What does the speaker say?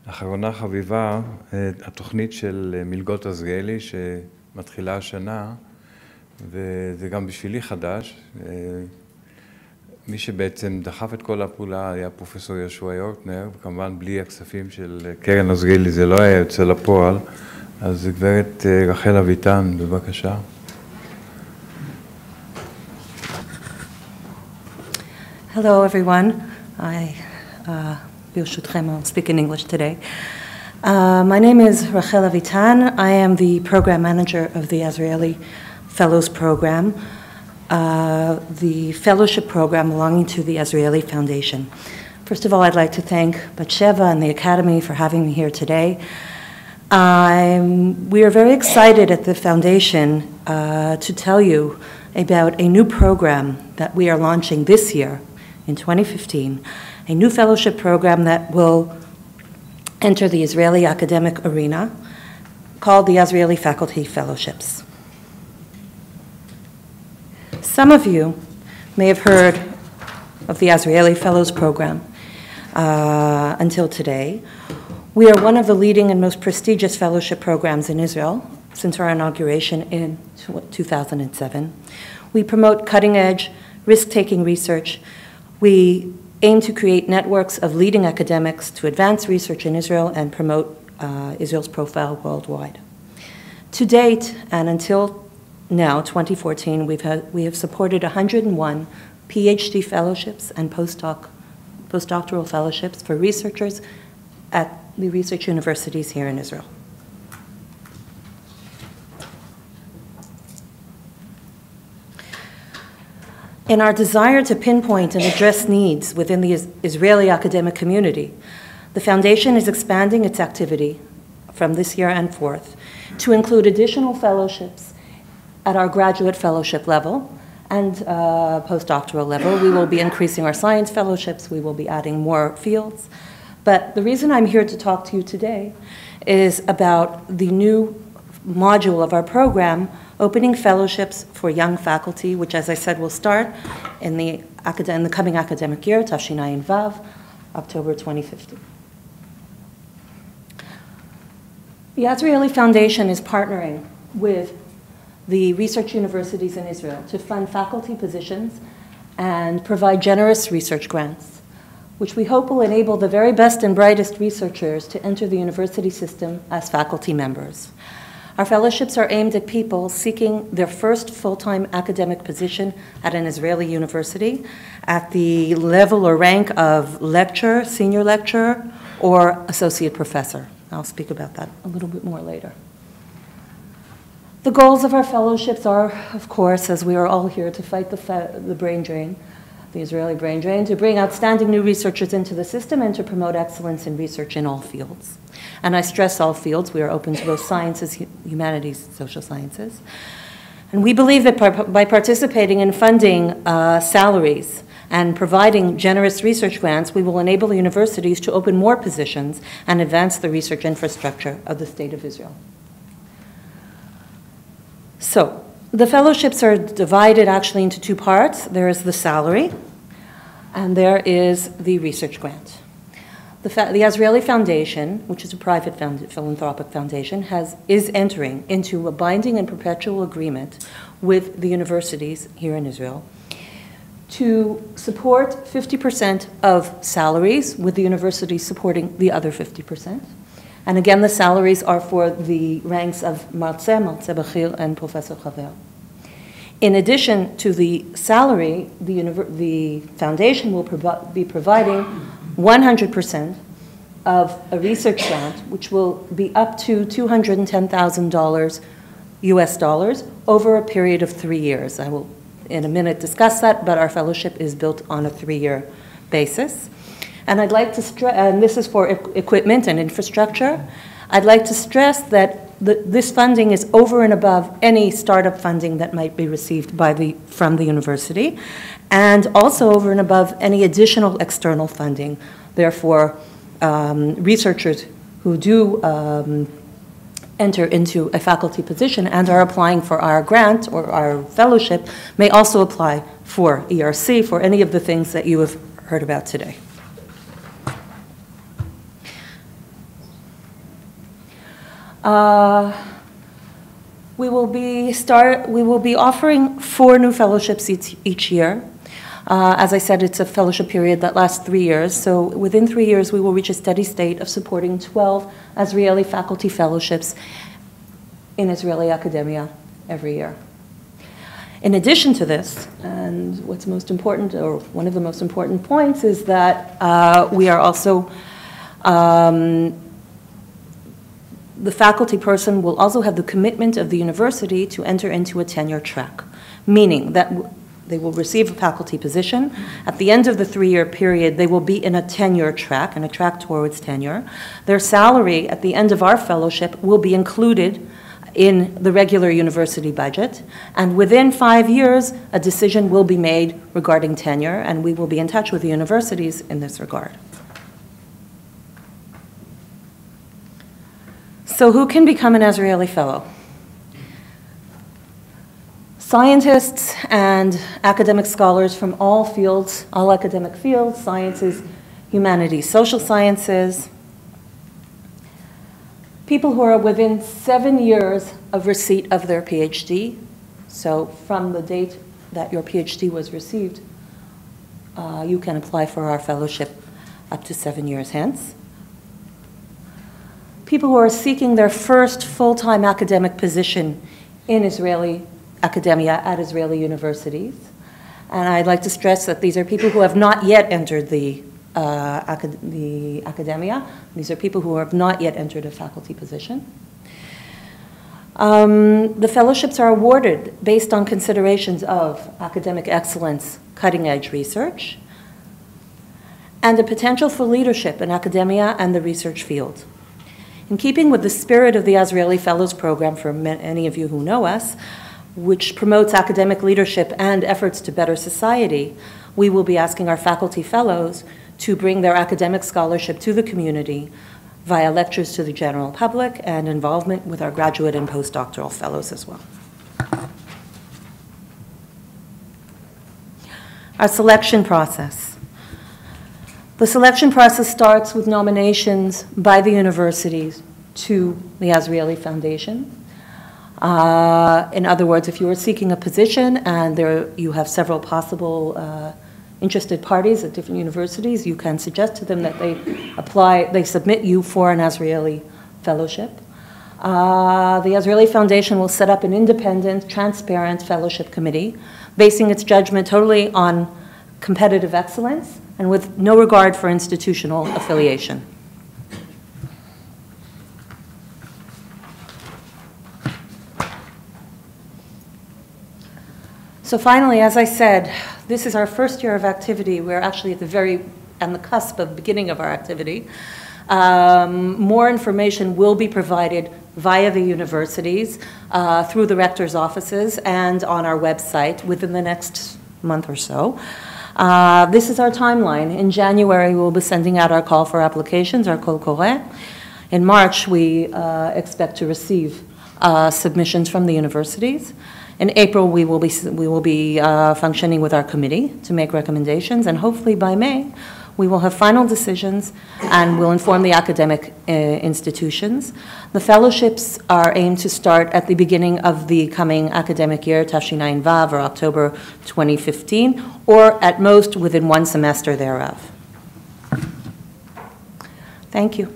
אחרונה חביבה, התוכנית של מלגות עזריאלי שמתחילה השנה, וזה גם בשבילי חדש. מי שבעצם דחף את כל הפעולה היה פרופסור יהושע יורטנר, וכמובן בלי הכספים של קרן עזריאלי זה לא היה יוצא לפועל. אז גברת רחל אביטן, בבקשה. Hello everyone. I'll speak in English today. My name is Rochelle Avitan. I am the program manager of the Azrieli Fellows Program, the fellowship program belonging to the Azrieli Foundation. First of all, I'd like to thank Batsheva and the Academy for having me here today. We are very excited at the Foundation to tell you about a new program that we are launching this year in 2015, a new fellowship program that will enter the Israeli academic arena called the Azrieli Faculty Fellowships. Some of you may have heard of the Azrieli Fellows Program until today. We are one of the leading and most prestigious fellowship programs in Israel since our inauguration in 2007. We promote cutting-edge, risk-taking research. We aim to create networks of leading academics to advance research in Israel and promote Israel's profile worldwide. To date, and until now, 2014, we have supported 101 PhD fellowships and postdoctoral fellowships for researchers at the research universities here in Israel. In our desire to pinpoint and address needs within the Israeli academic community, the Foundation is expanding its activity from this year and forth to include additional fellowships at our graduate fellowship level and postdoctoral level. We will be increasing our science fellowships. We will be adding more fields. But the reason I'm here to talk to you today is about the new module of our program, opening fellowships for young faculty, which, as I said, will start in the coming academic year, Tafshin Vav, October 2015. The Azrieli Foundation is partnering with the research universities in Israel to fund faculty positions and provide generous research grants, which we hope will enable the very best and brightest researchers to enter the university system as faculty members. Our fellowships are aimed at people seeking their first full-time academic position at an Israeli university at the level or rank of lecturer, senior lecturer, or associate professor. I'll speak about that a little bit more later. The goals of our fellowships are, of course, as we are all here, to fight the brain drain, the Israeli brain drain, to bring outstanding new researchers into the system and to promote excellence in research in all fields. And I stress all fields. We are open to both sciences, humanities, social sciences. And we believe that by participating in funding salaries and providing generous research grants, we will enable universities to open more positions and advance the research infrastructure of the State of Israel. So, the fellowships are divided actually into two parts. There is the salary, and there is the research grant. The Azrieli Foundation, which is a private philanthropic foundation, is entering into a binding and perpetual agreement with the universities here in Israel to support 50% of salaries, with the universities supporting the other 50%. And again, the salaries are for the ranks of Marze Bachir, and Professor Chaver. In addition to the salary, the foundation will be providing 100% of a research grant, which will be up to $210,000 US dollars over a period of 3 years. I will in a minute discuss that, but our fellowship is built on a 3-year basis. And I'd like to stress, and this is for equipment and infrastructure, I'd like to stress that this funding is over and above any startup funding that might be received from the university, and also over and above any additional external funding. Therefore, researchers who do enter into a faculty position and are applying for our grant or our fellowship may also apply for ERC, for any of the things that you have heard about today. We will be offering 4 new fellowships each year. As I said, it's a fellowship period that lasts 3 years. So within 3 years, we will reach a steady state of supporting 12 Azrieli faculty fellowships in Israeli academia every year. In addition to this, and what's most important, or one of the most important points, is that we are also, the faculty person will also have the commitment of the university to enter into a tenure track, meaning that they will receive a faculty position. At the end of the 3-year period, they will be in a tenure track, and a track towards tenure. Their salary at the end of our fellowship will be included in the regular university budget, and within 5 years, a decision will be made regarding tenure, and we will be in touch with the universities in this regard. So who can become an Azrieli Fellow? Scientists and academic scholars from all fields, all academic fields, sciences, humanities, social sciences, people who are within 7 years of receipt of their PhD, so from the date that your PhD was received, you can apply for our fellowship up to 7 years hence. People who are seeking their first full-time academic position in Israeli academia at Israeli universities. And I'd like to stress that these are people who have not yet entered the academia. These are people who have not yet entered a faculty position. The fellowships are awarded based on considerations of academic excellence, cutting-edge research, and the potential for leadership in academia and the research field. In keeping with the spirit of the Azrieli Fellows Program, for many of you who know us, which promotes academic leadership and efforts to better society, we will be asking our faculty fellows to bring their academic scholarship to the community via lectures to the general public and involvement with our graduate and postdoctoral fellows as well. Our selection process. The selection process starts with nominations by the universities to the Azrieli Foundation. In other words, if you are seeking a position and you have several possible interested parties at different universities, you can suggest to them that they submit you for an Azrieli fellowship. The Azrieli Foundation will set up an independent, transparent fellowship committee, basing its judgment totally on competitive excellence and with no regard for institutional affiliation. So finally, as I said, this is our first year of activity. We're actually on the cusp of the beginning of our activity. More information will be provided via the universities, through the rector's offices, and on our website within the next month or so. This is our timeline. In January, we'll be sending out our call for applications, our Kol Koreh. In March, we expect to receive submissions from the universities. In April, we will be functioning with our committee to make recommendations, and hopefully by May, we will have final decisions and will inform the academic institutions. The fellowships are aimed to start at the beginning of the coming academic year, Tafshin Vav, or October 2015, or at most within one semester thereof. Thank you.